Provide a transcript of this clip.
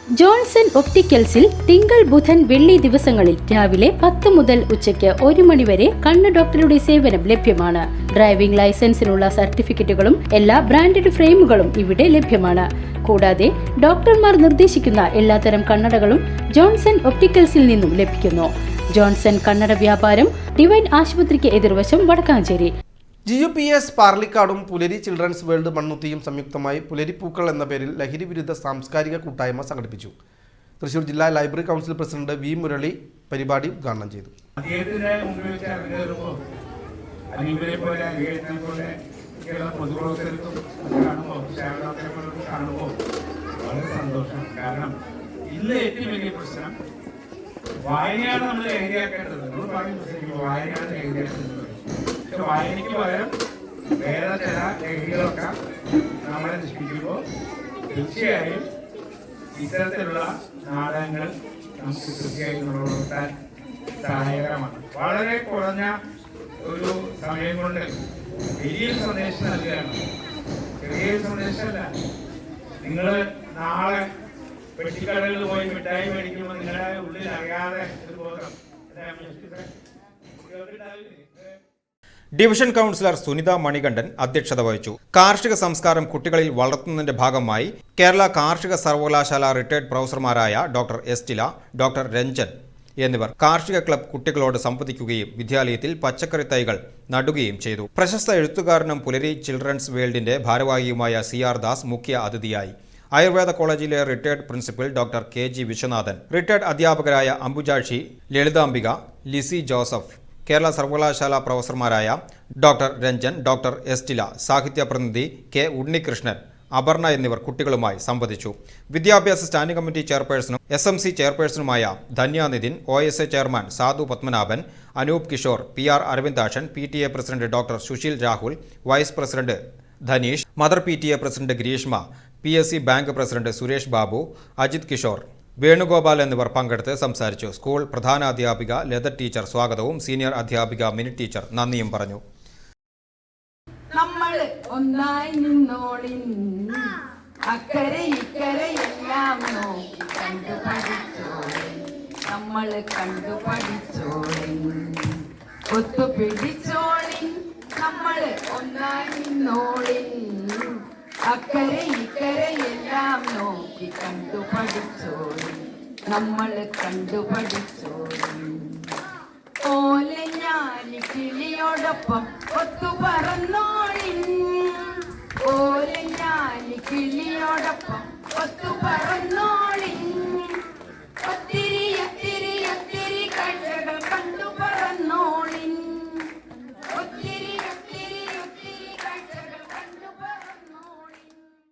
Johnson ഒപ്റ്റിക്കൽസിൽ തിങ്കൾ ബുധൻ വെള്ളി ദിവസങ്ങളിൽ രാവിലെ 10 മുതൽ ഉച്ചയ്ക്ക് 1 മണി വരെ കണ്ണ് ഡോക്ടറുടെ സേവനം ലഭ്യമാണ്. ഡ്രൈവിംഗ് ലൈസൻസിനുള്ള സർട്ടിഫിക്കറ്റുകളും എല്ലാ ബ്രാൻഡഡ് ഫ്രെയിമുകളും ഇവിടെ ലഭ്യമാണ്. കൂടാതെ ഡോക്ടർമാർ നിർദ്ദേശിക്കുന്ന എല്ലാത്തരം കണ്ണടകളും ജോൺസൺ ഒപ്റ്റിക്കൽസിൽ നിന്നും ലഭിക്കുന്നു. ജോൺസൺ കണ്ണട വ്യാപാരം ഡിവൈൻ ആശുപത്രിക്ക് എതിർവശം വടക്കാഞ്ചേരി. GUPS പാർലിക്കാടും പുലരി ചിൽഡ്രൻസ് വേൾഡ് മണ്ണുത്തിയും സംയുക്തമായി പുലരിപ്പൂക്കൾ എന്ന പേരിൽ ലഹരി വിരുദ്ധ സാംസ്കാരിക കൂട്ടായ്മ സംഘടിപ്പിച്ചു. തൃശൂർ ജില്ലാ library council president V Murali പരിപാടി ഉദ്ഘാടനം ചെയ്തു. വായനയാണ് നമ്മൾ ലഹരിയാക്കേണ്ടത്. നമ്മൾ പറയുന്നത് വായനയാണ് ലഹരിയാക്കേണ്ടത്. പക്ഷെ വായനയ്ക്ക് പകരം വേറെ ചില ലഹരികളൊക്കെ നമ്മളെ നശിപ്പിക്കുമ്പോൾ തീർച്ചയായും ഇത്തരത്തിലുള്ള നാടകങ്ങൾ നമുക്ക് തീർച്ചയായും വളർത്താൻ സഹായകരമാണ്. വളരെ കുറഞ്ഞ ഒരു സമയം കൊണ്ട് വലിയ സന്ദേശം നൽകുകയാണ്. ചെറിയ സന്ദേശമല്ല. നിങ്ങൾ നാളെ പെട്ടിക്കടകളിൽ പോയി മിഠായി മേടിക്കുമ്പോൾ നിങ്ങളുടെ ഉള്ളിൽ അറിയാതെ ഒരു ബോധം ഡിവിഷൻ കൗൺസിലർ സുനിത മണികണ്ഠൻ അധ്യക്ഷത വഹിച്ചു. കാർഷിക സംസ്കാരം കുട്ടികളിൽ വളർത്തുന്നതിന്റെ ഭാഗമായി കേരള കാർഷിക സർവകലാശാല റിട്ടയർഡ് പ്രൊഫസർമാരായ ഡോക്ടർ എസ്റ്റില, ഡോക്ടർ രഞ്ജൻ എന്നിവർ കാർഷിക ക്ലബ് കുട്ടികളോട് സംവദിക്കുകയും വിദ്യാലയത്തിൽ പച്ചക്കറി തൈകൾ നടുകയും ചെയ്തു. പ്രശസ്ത എഴുത്തുകാരനും പുലരി ചിൽഡ്രൻസ് വേൾഡിന്റെ ഭാരവാഹിയുമായ CR ദാസ് മുഖ്യ അതിഥിയായി. ആയുർവേദ കോളേജിലെ retired principal doctor KG Viswanathan, retired അധ്യാപകരായ അംബുജാക്ഷി, ലളിതാംബിക, ലിസി ജോസഫ്, കേരള സർവകലാശാല പ്രൊഫസർമാരായ ഡോക്ടർ രഞ്ജൻ, ഡോക്ടർ എസ്റ്റില, സാഹിത്യ പ്രതിനിധി K ഉണ്ണികൃഷ്ണൻ, അപർണ എന്നിവർ കുട്ടികളുമായി സംവദിച്ചു. വിദ്യാഭ്യാസ സ്റ്റാൻഡിംഗ് കമ്മിറ്റി ചെയർപേഴ്സണും SMC ചെയർപേഴ്സണുമായ Dhanya Nidhin, OSA chairman Sadhu Padmanabhan, Anoop Kishore, PR Aravindakshan, PTA president doctor Susheel Rahul, vice president Dhaneesh, mother PTA president Greeshma, PSC bank president Suresh Babu, Ajith Kishore, Venugopal എന്നിവർ പങ്കെടുത്ത് സംസാരിച്ചു. സ്കൂൾ പ്രധാന അധ്യാപിക ലത ടീച്ചർ സ്വാഗതവും സീനിയർ അധ്യാപിക മിനി ടീച്ചർ നന്ദിയും പറഞ്ഞു. നമ്മൾ ഒന്നായി നിന്നോളിൻ, അക്കരെ ഇക്കരെ എല്ലാം നോക്കി കണ്ടു പഠിച്ചോളിൻ, നമ്മൾ കണ്ടു പഠിച്ചോളിൻ, ഒത്തുപിടിച്ചോളിൻ, നമ്മൾ ഒന്നായി നിന്നോളിൻ, അക്കരെ ഇക്കരെ എല്ലാം നോക്കി കണ്ടു പഠിച്ചോളിൻ, നമ്മൾ കണ്ടു പഠിച്ചോളിൻ. ഓലഞ്ഞാലി കിളിയോടൊപ്പം ഒത്തു പറന്നോളിൻ, ഓലഞ്ഞാലി കിളിയോടൊപ്പം ഒത്തു പറന്നോളിൻ.